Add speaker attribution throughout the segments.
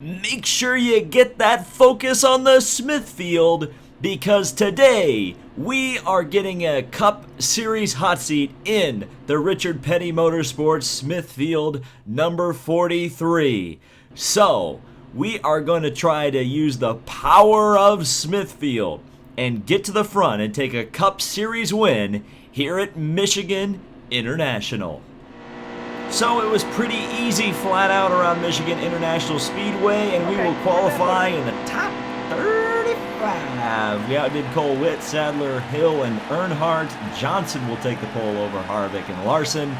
Speaker 1: Make sure you get that focus on the Smithfield, because today we are getting a Cup Series hot seat in the Richard Petty Motorsports Smithfield number 43. So, we are going to try to use the power of Smithfield and get to the front and take a Cup Series win here at Michigan International. So it was pretty easy flat out around Michigan International Speedway, and we will qualify in the top 35. We outdid Cole Witt, Sadler, Hill, and Earnhardt. Johnson will take the pole over Harvick and Larson.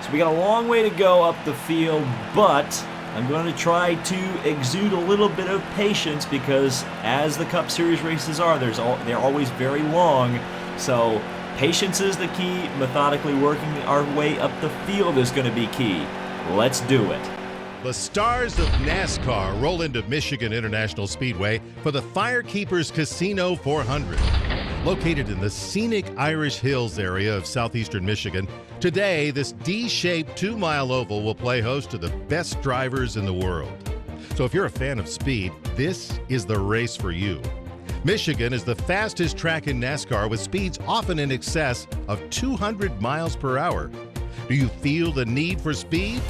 Speaker 1: So we got a long way to go up the field, but I'm going to try to exude a little bit of patience because as the Cup Series races are, they're always very long. So patience is the key. Methodically working our way up the field is going to be key. Let's do it.
Speaker 2: The stars of NASCAR roll into Michigan International Speedway for the Firekeepers Casino 400. Located in the scenic Irish Hills area of southeastern Michigan, today this D-shaped 2-mile oval will play host to the best drivers in the world. So if you're a fan of speed, this is the race for you. Michigan is the fastest track in NASCAR with speeds often in excess of 200 miles per hour. Do you feel the need for speed?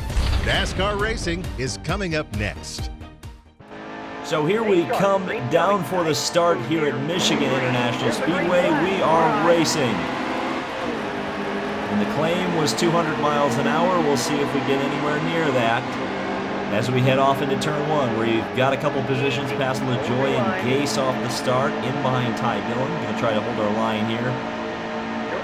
Speaker 2: NASCAR racing is coming up next.
Speaker 1: So here we come down for the start here at Michigan International Speedway. We are racing. And the claim was 200 miles an hour. We'll see if we get anywhere near that as we head off into turn one, where you've got a couple positions past LaJoie and Gase off the start, in behind Ty Dillon. Going to try to hold our line here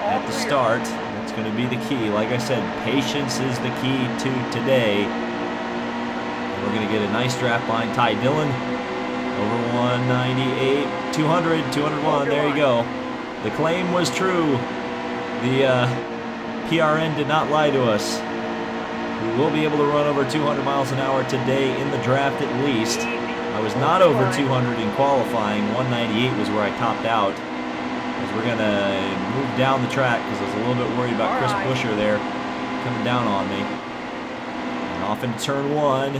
Speaker 1: at the start. That's going to be the key. Like I said, patience is the key to today. And we're going to get a nice draft behind Ty Dillon. Over 198, 200, 201, there you go. The claim was true. The PRN did not lie to us. We will be able to run over 200 miles an hour today in the draft at least. I was not over 200 in qualifying. 198 was where I topped out. As we're going to move down the track because I was a little bit worried about Chris Buescher there coming down on me. And off into turn one.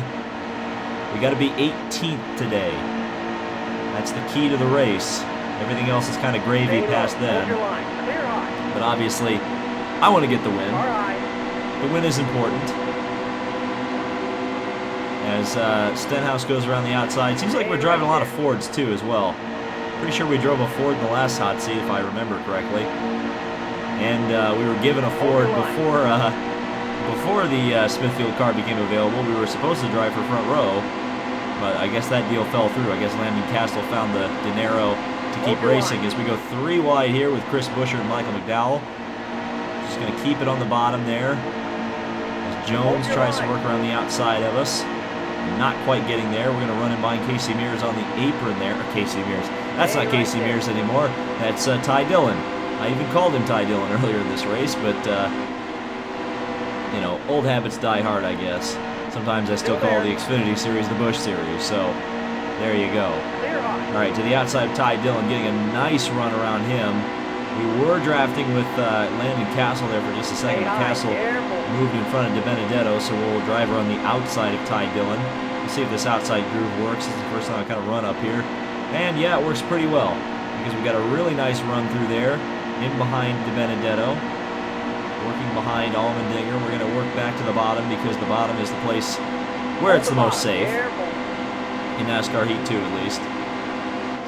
Speaker 1: We got to be 18th today. That's the key to the race. Everything else is kind of gravy past then. But obviously, I want to get the win. The win is important. As Stenhouse goes around the outside. Seems like we're driving a lot of Fords too as well. Pretty sure we drove a Ford in the last hot seat if I remember correctly. And we were given a Ford before the Smithfield car became available. We were supposed to drive for front row, but I guess that deal fell through. I guess Landon Castle found the dinero to keep racing as we go 3 wide here with Chris Buescher and Michael McDowell. Just going to keep it on the bottom there. As Jones tries to work around the outside of us. Not quite getting there. We're going to run in behind Casey Mears on the apron there. Or Casey Mears. That's not Casey Mears anymore. That's Ty Dillon. I even called him Ty Dillon earlier in this race, but, you know, old habits die hard, I guess. Sometimes I still call the Xfinity Series the Busch Series, so there you go. All right, to the outside of Ty Dillon, getting a nice run around him. We were drafting with Landon Castle there for just a second. Castle moved in front of DiBenedetto, so we'll drive her on the outside of Ty Dillon. Let's see if this outside groove works. This is the first time I kind of run up here. And yeah, it works pretty well because we got a really nice run through there in behind DiBenedetto. Working behind Allmendinger. We're going to work back to the bottom because the bottom is the place where it's the most safe. In NASCAR Heat 2 at least.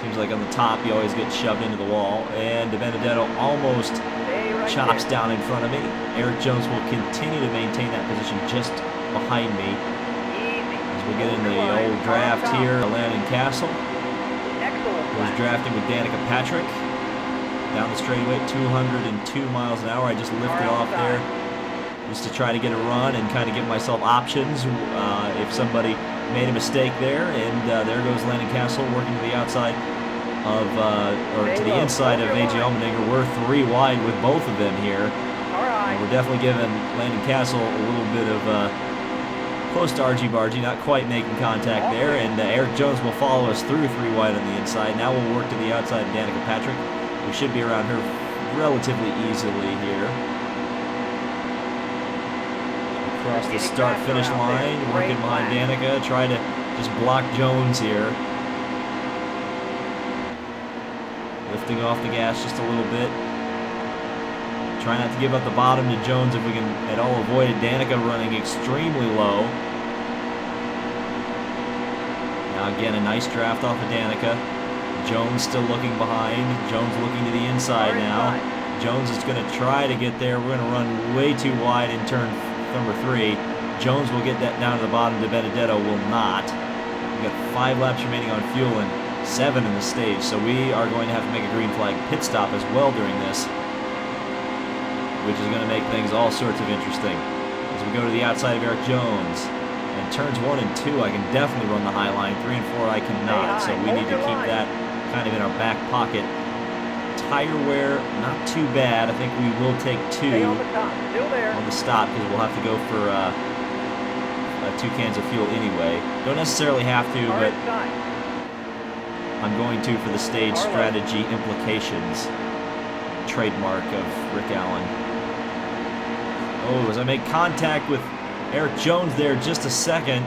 Speaker 1: Seems like on the top you always get shoved into the wall. And DiBenedetto almost chops down in front of me. Eric Jones will continue to maintain that position just behind me. As we get into the old draft here, Landon Castle was drafting with Danica Patrick. Down the straightaway, 202 miles an hour. I just lifted off there just to try to get a run and kind of give myself options if somebody made a mistake there. And there goes Landon Castle working to the outside of, or to the inside of A.J. Allmendinger. We're 3 wide with both of them here. And we're definitely giving Landon Castle a little bit of close to argy-bargy, not quite making contact there. And Eric Jones will follow us through 3 wide on the inside. Now we'll work to the outside of Danica Patrick. We should be around her relatively easily here. Across the start-finish line, working behind Danica, try to Just block Jones here. Lifting off the gas just a little bit. Try not to give up the bottom to Jones if we can at all avoid it. Danica running extremely low. Now again, a nice draft off of Danica. Jones still looking behind. Jones looking to the inside now. Jones is going to try to get there. We're going to run way too wide in turn number 3. Jones will get that down to the bottom. De Benedetto will not. We've got 5 laps remaining on fuel and 7 in the stage, so we are going to have to make a green flag pit stop as well during this, which is going to make things all sorts of interesting. As we go to the outside of Eric Jones, and turns 1 and 2, I can definitely run the high line. 3 and 4, I cannot, so we need to keep that kind of in our back pocket. Tire wear, not too bad. I think we will take 2 on the stop because we'll have to go for 2 cans of fuel anyway. Don't necessarily have to, but I'm going to for the stage strategy implications. Trademark of Rick Allen. Oh, as I make contact with Eric Jones there just a second.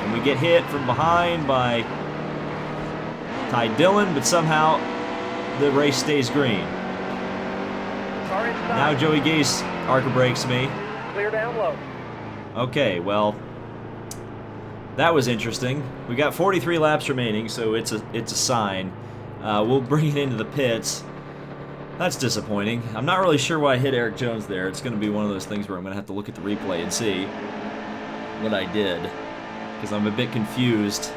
Speaker 1: And we get hit from behind by Ty Dillon, but somehow the race stays green. Now Joey Gase ARCA brakes me.
Speaker 3: Clear down low.
Speaker 1: Okay, well, that was interesting. We got 43 laps remaining, so it's a sign. We'll bring it into the pits. That's disappointing. I'm not really sure why I hit Eric Jones there. It's going to be one of those things where I'm going to have to look at the replay and see what I did, because I'm a bit confused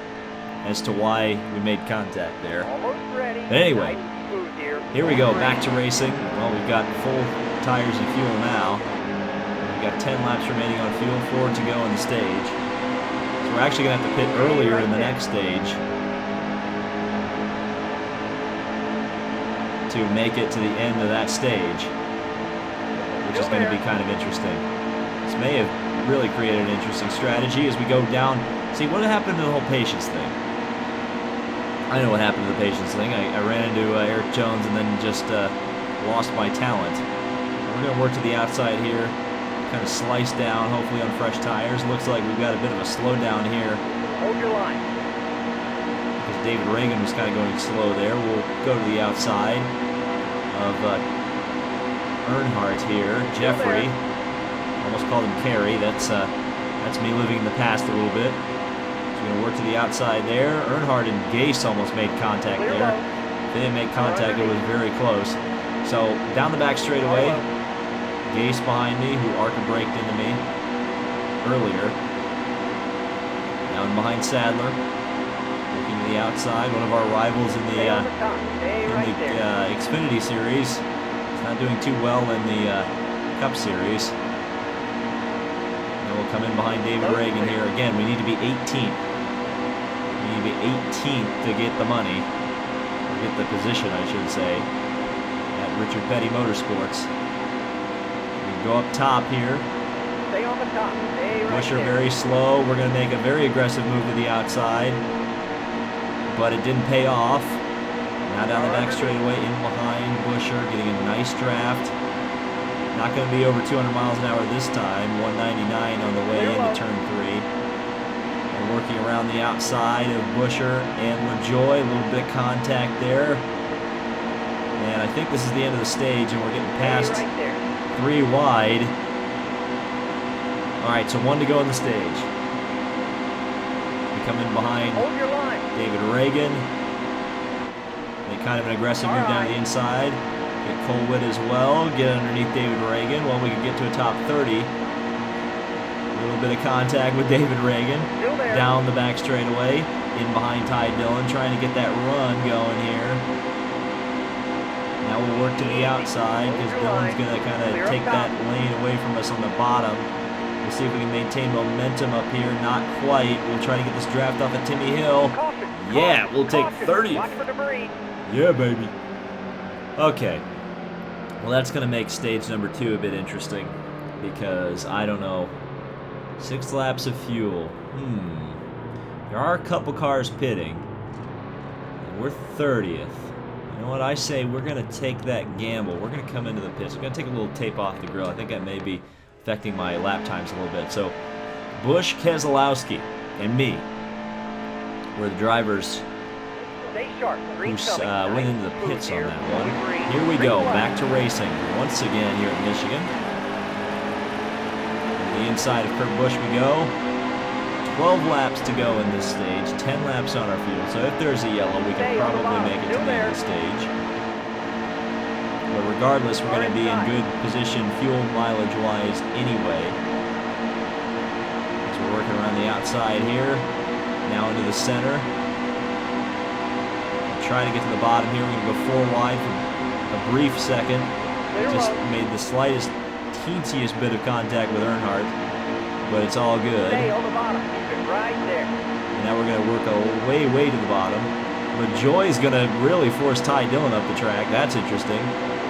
Speaker 1: as to why we made contact there.
Speaker 3: Almost ready.
Speaker 1: But anyway,
Speaker 3: Nice
Speaker 1: here we go, back to racing. Well, we've got full tires and fuel now. We've got 10 laps remaining on fuel, 4 to go in the stage. So we're actually going to have to pit earlier in the next stage to make it to the end of that stage, which is going to be kind of interesting. This may have really created an interesting strategy as we go down. See, what happened to the whole patience thing? I know what happened to the patience thing. I ran into Eric Jones and then just lost my talent. We're going to work to the outside here, kind of slice down, hopefully on fresh tires. Looks like we've got a bit of a slowdown here.
Speaker 3: Hold your line.
Speaker 1: Because David Reagan was kind of going slow there. We'll go to the outside of Earnhardt here. Jeffrey, almost called him Kerry. That's me living in the past a little bit. So we're going to work to the outside there. Earnhardt and Gase almost made contact there. If they didn't make contact, it was very close. So down the back straightaway, Gase behind me, who ARCA braked into me earlier. Down behind Sadler, looking to the outside. One of our rivals in the Xfinity Series. He's not doing too well in the Cup Series. And we'll come in behind David Reagan here. Again, we need to be 18th. We need to be 18th to get the money, or get the position, I should say, at Richard Petty Motorsports. We go up top here.
Speaker 3: Stay on the top. Stay right
Speaker 1: Busher
Speaker 3: there.
Speaker 1: very slow. We're going to make a very aggressive move to the outside, but it didn't pay off. Now down the back straightaway, in behind Busher, getting a nice draft. Not going to be over 200 miles an hour this time. 199 on the way into turn 3. And working around the outside of Busher and LaJoy. A little bit of contact there. And I think this is the end of the stage, and we're getting past
Speaker 3: Stay right there.
Speaker 1: 3 wide. All right, so 1 to go in the stage. We come in behind
Speaker 3: Hold your line.
Speaker 1: David Reagan. Make kind of an aggressive move down the inside. Get Colwitt as well. Get underneath David Reagan. Well, we can get to a top 30. A little bit of contact with David Reagan.
Speaker 3: Still there.
Speaker 1: Down the back straightaway. In behind Ty Dillon. Trying to get that run going here. Now we'll work to the outside because Dillon's going to kind of take that lane away from us on the bottom. We'll see if we can maintain momentum up here. Not quite. We'll try to get this draft off of Timmy Hill.
Speaker 3: Caution.
Speaker 1: Yeah, we'll take
Speaker 3: Caution.
Speaker 1: 30th.
Speaker 3: Watch for debris.
Speaker 1: Yeah, baby. Okay. Well, that's going to make stage number 2 a bit interesting because, I don't know, 6 laps of fuel. There are a couple cars pitting. And we're 30th. You know what? I say we're going to take that gamble. We're going to come into the pits. We're going to take a little tape off the grill. I think that may be affecting my lap times a little bit. So Busch, Keselowski, and me were the drivers
Speaker 3: Stay sharp.
Speaker 1: who
Speaker 3: Green coming.
Speaker 1: went
Speaker 3: Nice
Speaker 1: into the
Speaker 3: smooth
Speaker 1: pits on
Speaker 3: here.
Speaker 1: that one.
Speaker 3: Green.
Speaker 1: Here we
Speaker 3: Green
Speaker 1: go,
Speaker 3: flag.
Speaker 1: back to racing once again here at Michigan. The inside of Kurt Busch we go. 12 laps to go in this stage, 10 laps on our field. So if there's a yellow, we can
Speaker 3: Stay on the
Speaker 1: probably
Speaker 3: bottom.
Speaker 1: make it to
Speaker 3: Still
Speaker 1: the end of the stage. But regardless, we're going to be in good position fuel mileage-wise anyway. So we're working around the outside here, now into the center. Try to get to the bottom here. We're going to go 4 wide for a brief second.
Speaker 3: Clear
Speaker 1: Just
Speaker 3: low.
Speaker 1: made the slightest, teensiest bit of contact with Earnhardt, but it's all good.
Speaker 3: Stay on the bottom. Keep it right there.
Speaker 1: And now we're going to work our way to the bottom. LaJoie's going to really force Ty Dillon up the track. That's interesting.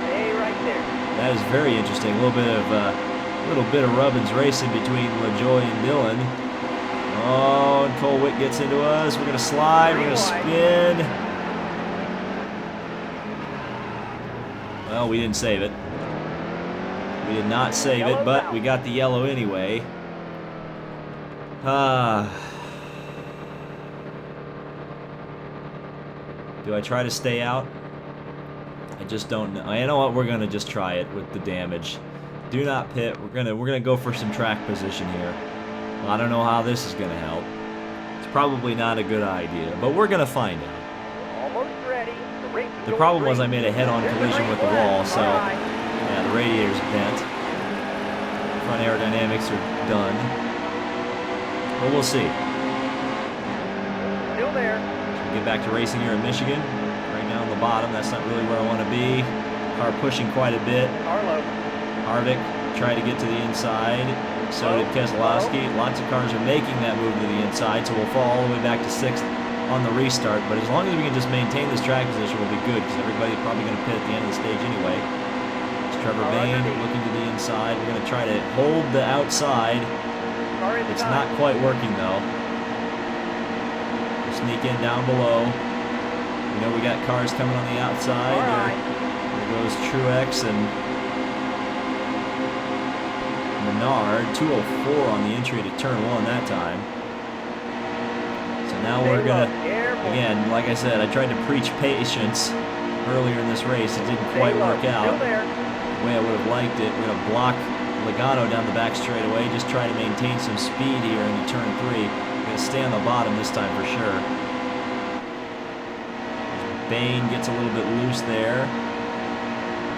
Speaker 3: Stay right there.
Speaker 1: That is very interesting. A little bit of Rubbins racing between LaJoie and Dillon. Oh, and Cole Witt gets into us. We're going to slide. We're going to spin. Well, we didn't save it. We did not save it, but we got the yellow anyway. Do I try to stay out? I just don't know. You know what? We're gonna just try it with the damage. Do not pit. We're gonna go for some track position here. I don't know how this is gonna help. It's probably not a good idea, but we're gonna find out.
Speaker 3: Almost ready.
Speaker 1: The problem was I made a head-on collision with the wall, so yeah, the radiator's bent. Front aerodynamics are done. But we'll see.
Speaker 3: Still there.
Speaker 1: Get back to racing here in Michigan. Right now on the bottom, that's not really where I want to be. Car pushing quite a bit.
Speaker 3: Carlo.
Speaker 1: Harvick tried to get to the inside. So did Keselowski. Lots of cars are making that move to the inside, so we'll fall all the way back to 6th on the restart. But as long as we can just maintain this track position, we'll be good, because everybody's probably going to pit at the end of the stage anyway. It's Trevor Bayne looking to the inside. We're going to try to hold the outside. It's not quite working, though. Sneak in down below. You know we got cars coming on the outside. There goes Truex and Menard. 204 on the entry to turn 1 that time. So now we're gonna, again, like I said, I tried to preach patience earlier in this race. It didn't quite work out the way I would have liked it. We're gonna block Logano down the back straightaway. Just try to maintain some speed here into turn 3. Gonna stay on the bottom this time for sure. Bayne gets a little bit loose there.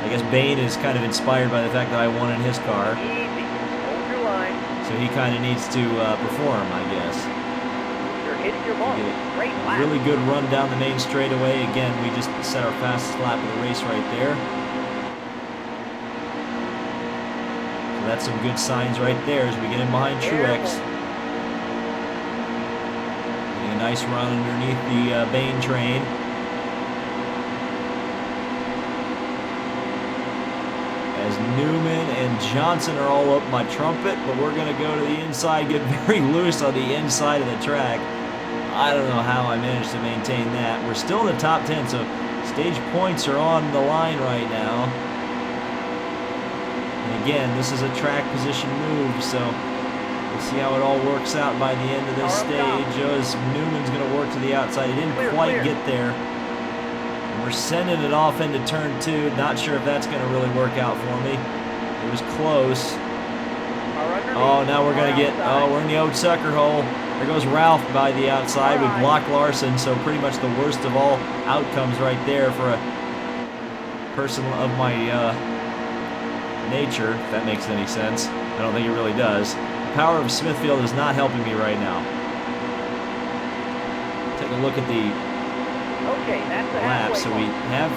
Speaker 1: I guess Bayne is kind of inspired by the fact that I won in his car.
Speaker 3: Easy. Hold your line.
Speaker 1: So he kind of needs to perform, I guess.
Speaker 3: You're hitting your mark. Great lap.
Speaker 1: Really good run down the main straightaway. Again, we just set our fastest lap of the race right there. So that's some good signs right there as we get in behind Truex. Getting a nice run underneath the Bayne train. As Newman and Johnson are all up my trumpet, but we're going to go to the inside, get very loose on the inside of the track. I don't know how I managed to maintain that. We're still in the top 10, so stage points are on the line right now. And again, this is a track position move, so we'll see how it all works out by the end of this stage. As Newman's going to work to the outside. He didn't quite get there. We're sending it off into turn 2. Not sure if that's going to really work out for me. It was close. Oh, now we're going to get... Oh, we're in the old sucker hole. There goes Ralph by the outside. We block Larson, so pretty much the worst of all outcomes right there for a person of my nature, if that makes any sense. I don't think it really does. The power of Smithfield is not helping me right now. Take a look at the... lap, so we have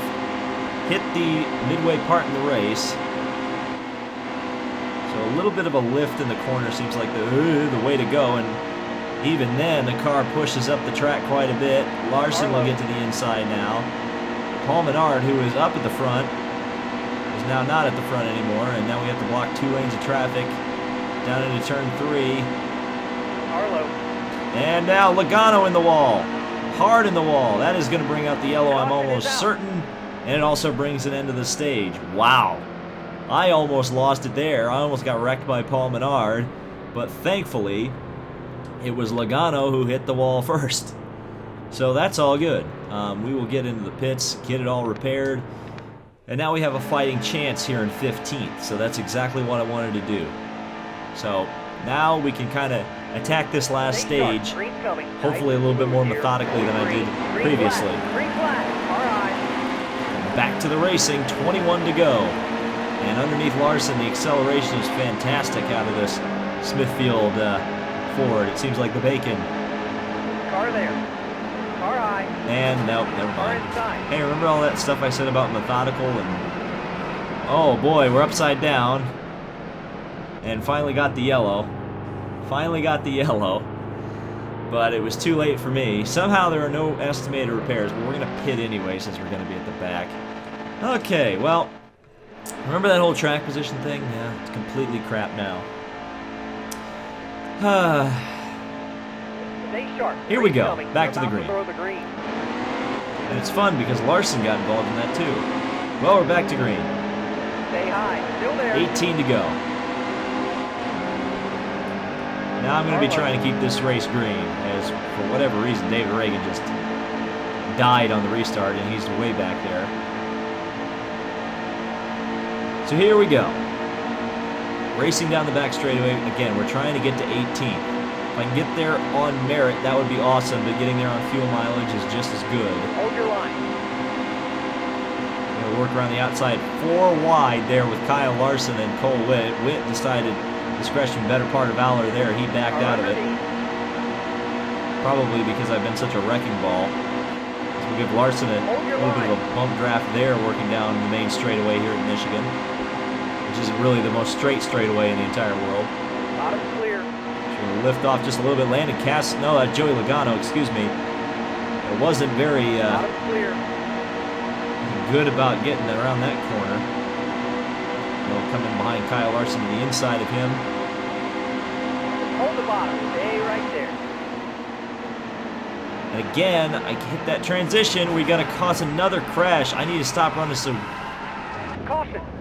Speaker 1: hit the midway part in the race. So a little bit of a lift in the corner seems like the way to go, and even then the car pushes up the track quite a bit. Larson will get to the inside now. Paul Menard, who is up at the front, is now not at the front anymore, and now we have to block 2 lanes of traffic down into turn 3. And now Logano in the wall. Hard in the wall. That is going to bring out the yellow, I'm almost certain. And it also brings an end to the stage. Wow. I almost lost it there. I almost got wrecked by Paul Menard. But thankfully, it was Logano who hit the wall first. So that's all good. We will get into the pits, get it all repaired, and now we have a fighting chance here in 15th. So that's exactly what I wanted to do. So now we can kind of attack this last stage, hopefully a little bit more methodically than I did previously. Back to the racing, 21 to go. And underneath Larson, the acceleration is fantastic out of this Smithfield Ford. It seems like the bacon.
Speaker 3: Car there. Car high.
Speaker 1: And nope, never mind. Hey, remember all that stuff I said about methodical and... Oh boy, we're upside down. And finally got the yellow. Finally got the yellow. But it was too late for me. Somehow there are no estimated repairs, but we're going to pit anyway since we're going to be at the back. Okay, well, remember that whole track position thing? Yeah, it's completely crap now. Here we go, back to the green. And it's fun because Larson got involved in that too. Well, we're back to green.
Speaker 3: Stay high, still there.
Speaker 1: 18 to go. Now I'm going to be trying to keep this race green, as for whatever reason David Reagan just died on the restart and he's way back there. So here we go. Racing down the back straightaway. Again, we're trying to get to 18th. If I can get there on merit, that would be awesome, but getting there on fuel mileage is just as good.
Speaker 3: Hold your line.
Speaker 1: Going to work around the outside 4 wide there with Kyle Larson and Cole Witt. Witt decided discretion, better part of valor there. He backed out of it. Probably because I've been such a wrecking ball. So we give Larson a little bit of a bump draft there, working down the main straightaway here in Michigan, which isn't really the most straight straightaway in the entire world.
Speaker 3: Bottom clear.
Speaker 1: Should lift off just a little bit. Landon Cass, no, Joey Logano, excuse me. It wasn't very good about getting around that corner. Coming behind Kyle Larson to the inside of him.
Speaker 3: Hold the bottom. Stay right there.
Speaker 1: And again, I hit that transition. We're going to cause another crash. I need to stop running so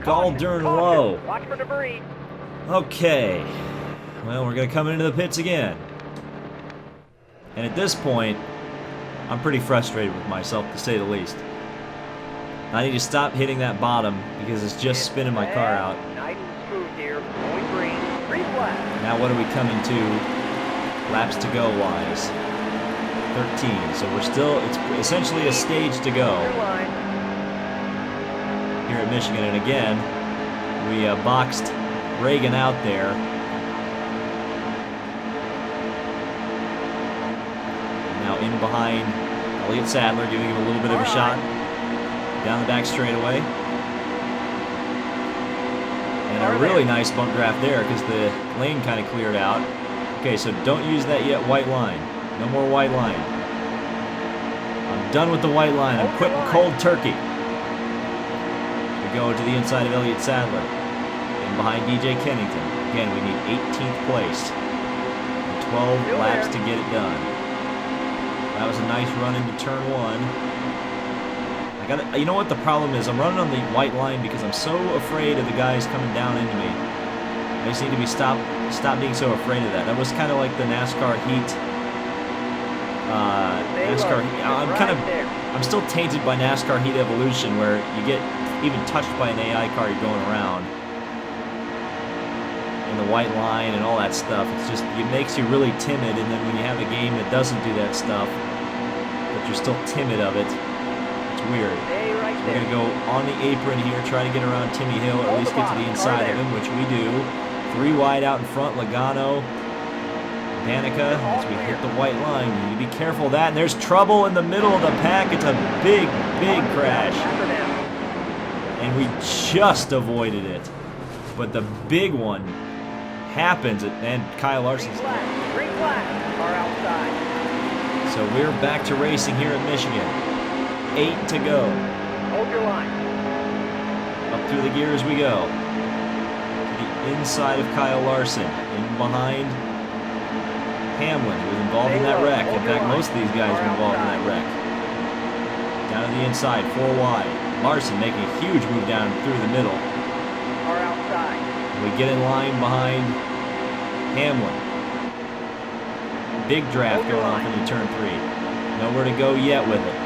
Speaker 1: gall darn low.
Speaker 3: Watch for debris.
Speaker 1: Okay. Well, we're going to come into the pits again. And at this point, I'm pretty frustrated with myself, to say the least. I need to stop hitting that bottom because it's just spinning my car out.
Speaker 3: Nice and smooth here. Going green. Green flag.
Speaker 1: Now what are we coming to laps to go wise? 13. So we're still, it's essentially a stage to go here at Michigan. And again, we boxed Reagan out there. Now in behind Elliott Sadler, giving him a little bit of a shot. Down the back straightaway. And a really nice bump draft there because the lane kind of cleared out. Okay, so don't use that yet white line. No more white line. I'm done with the white line. I'm quitting cold turkey. We go to the inside of Elliott Sadler. And behind DJ Kennington. Again, we need 18th place. And 12 laps to get it done. That was a nice run into turn 1. You know what the problem is? I'm running on the white line because I'm so afraid of the guys coming down into me. I just need to be stop being so afraid of that. That was kind of like the NASCAR heat. I'm still tainted by NASCAR Heat Evolution, where you get even touched by an AI car, you're going around. And the white line and all that stuff. It's just, it makes you really timid, and then when you have a game that doesn't do that stuff, but you're still timid of it, weird. So we're going to go on the apron here, try to get around Timmy Hill, or at least get to the inside of him, which we do. 3 wide out in front, Logano, Danica, as we hit the white line. We need to be careful of that, and there's trouble in the middle of the pack. It's a big, big crash. And we just avoided it. But the big one happens, and Kyle Larson's
Speaker 3: Green flag. Car outside.
Speaker 1: So we're back to racing here in Michigan. 8 to go.
Speaker 3: Hold your line.
Speaker 1: Up through the gears we go. To the inside of Kyle Larson. In behind Hamlin, who was involved in that wreck. In fact, most of these guys were involved in that wreck. Down to the inside, 4 wide. Larson making a huge move down through the middle.
Speaker 3: Car outside.
Speaker 1: We get in line behind Hamlin. big draft going off into turn 3. Nowhere to go yet with it.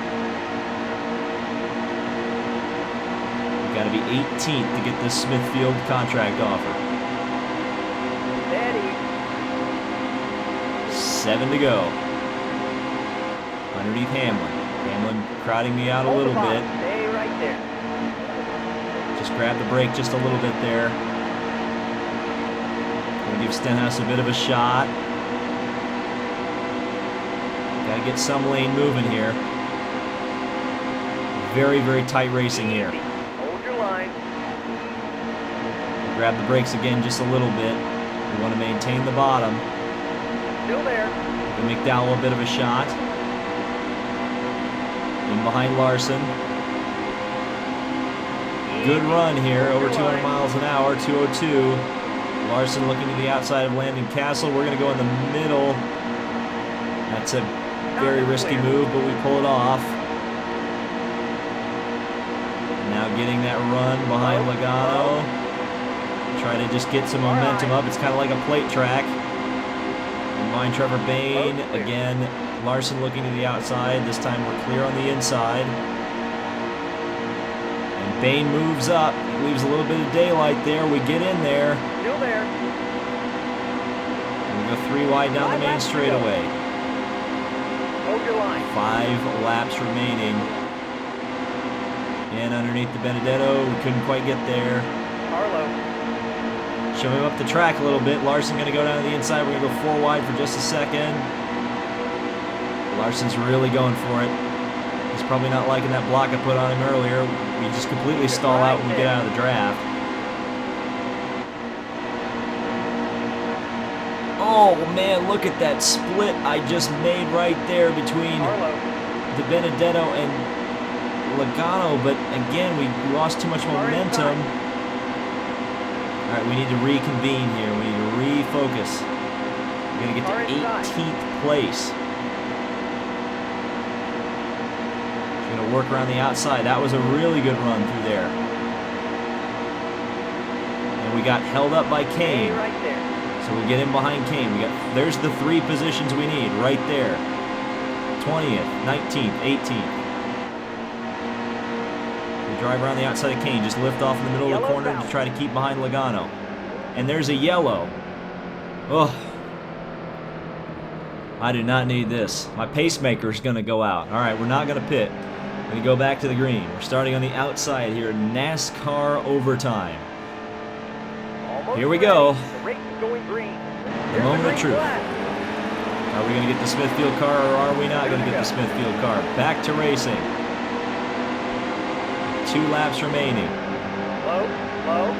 Speaker 1: We've got to be 18th to get this Smithfield contract offer.
Speaker 3: Steady.
Speaker 1: 7 to go. Underneath Hamlin. Hamlin crowding me out a little bit.
Speaker 3: Stay right there.
Speaker 1: Just grab the brake just a little bit there. Gonna give Stenhouse a bit of a shot. Gotta get some lane moving here. Very, very tight racing here.
Speaker 3: Hold your line.
Speaker 1: Grab the brakes again just a little bit. We want to maintain the bottom.
Speaker 3: Still there.
Speaker 1: Give McDowell a bit of a shot. In behind Larson. Good run here, over 200 miles an hour, 202. Larson looking to the outside of Landon Castle. We're going to go in the middle. That's a very risky move, but we pull it off. Now getting that run behind Logano. Try to just get some momentum up. It's kind of like a plate track. And behind Trevor Bayne. Again, Larson looking to the outside. This time we're clear on the inside. And Bayne moves up. He leaves a little bit of daylight there. We get in there.
Speaker 3: Still there.
Speaker 1: And we go 3 wide down the main straightaway.
Speaker 3: Hold your line.
Speaker 1: 5 laps remaining. And underneath the Benedetto, we couldn't quite get there.
Speaker 3: Harlow.
Speaker 1: Show him up the track a little bit. Larson going to go down to the inside. We're going to go 4 wide for just a second. Larson's really going for it. He's probably not liking that block I put on him earlier. We just completely stall out when we get out of the draft. Oh man, look at that split I just made right there between the Benedetto and Logano, but again, we lost too much momentum. All right, we need to reconvene here. We need to refocus. We're going to get to 18th place. We're going to work around the outside. That was a really good run through there. And we got held up by Kane. So we get in behind Kane. There's the 3 positions we need right there. 20th, 19th, 18th. Drive around the outside of Kane, just lift off in the middle of the corner to try to keep behind Logano. And there's a yellow. Oh, I do not need this. My pacemaker is going to go out. All right, we're not going to pit. We're going to go back to the green. We're starting on the outside here. NASCAR overtime. Here we go. The moment of truth. Are we going to get the Smithfield car or are we not going to get the Smithfield car? Back to racing. 2 laps remaining.
Speaker 3: Low, low.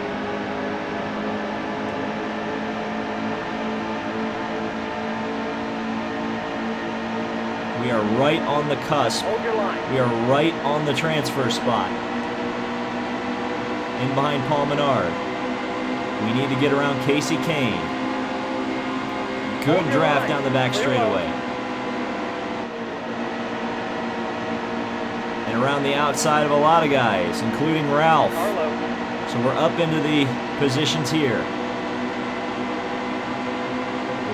Speaker 1: We are right on the cusp.
Speaker 3: Hold your line.
Speaker 1: We are right on the transfer spot. In behind Paul Menard. We need to get around Casey Kane. Good draft down the back straightaway. And around the outside of a lot of guys, including Ralph. So we're up into the positions here.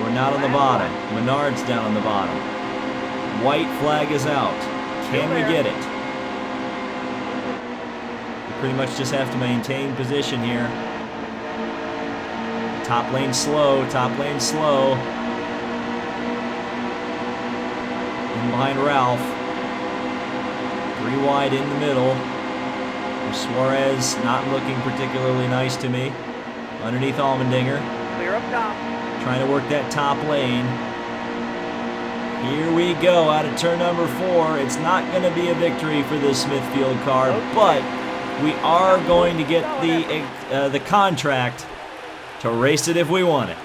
Speaker 1: We're not on the bottom. Menard's down on the bottom. White flag is out. Can we get it? We pretty much just have to maintain position here. Top lane slow, top lane slow. In behind Ralph. 3 wide in the middle. Suarez not looking particularly nice to me. Underneath Allmendinger.
Speaker 3: Clear up top.
Speaker 1: Trying to work that top lane. Here we go out of turn number 4. It's not going to be a victory for this Smithfield car, but we are going to get the contract to race it if we want it.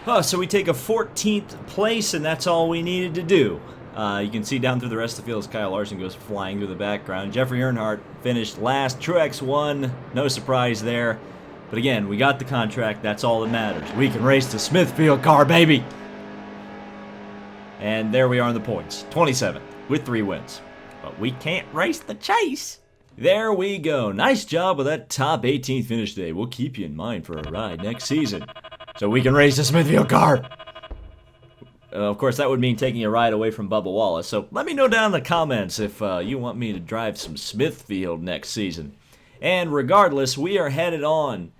Speaker 1: Oh, so we take a 14th place, and that's all we needed to do. You can see down through the rest of the field as Kyle Larson goes flying through the background. Jeffrey Earnhardt finished last. Truex won. No surprise there. But again, we got the contract. That's all that matters. We can race the Smithfield car, baby! And there we are in the points. 27th with 3 wins. But we can't race the chase. There we go. Nice job with that top 18th finish today. We'll keep you in mind for a ride next season. So we can race the Smithfield car. Of course, that would mean taking a ride away from Bubba Wallace. So let me know down in the comments if you want me to drive some Smithfield next season. And regardless, we are headed on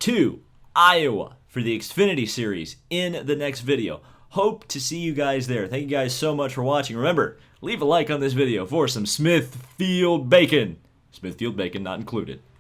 Speaker 1: to Iowa for the Xfinity Series in the next video. Hope to see you guys there. Thank you guys so much for watching. Remember, leave a like on this video for some Smithfield bacon. Smithfield bacon not included.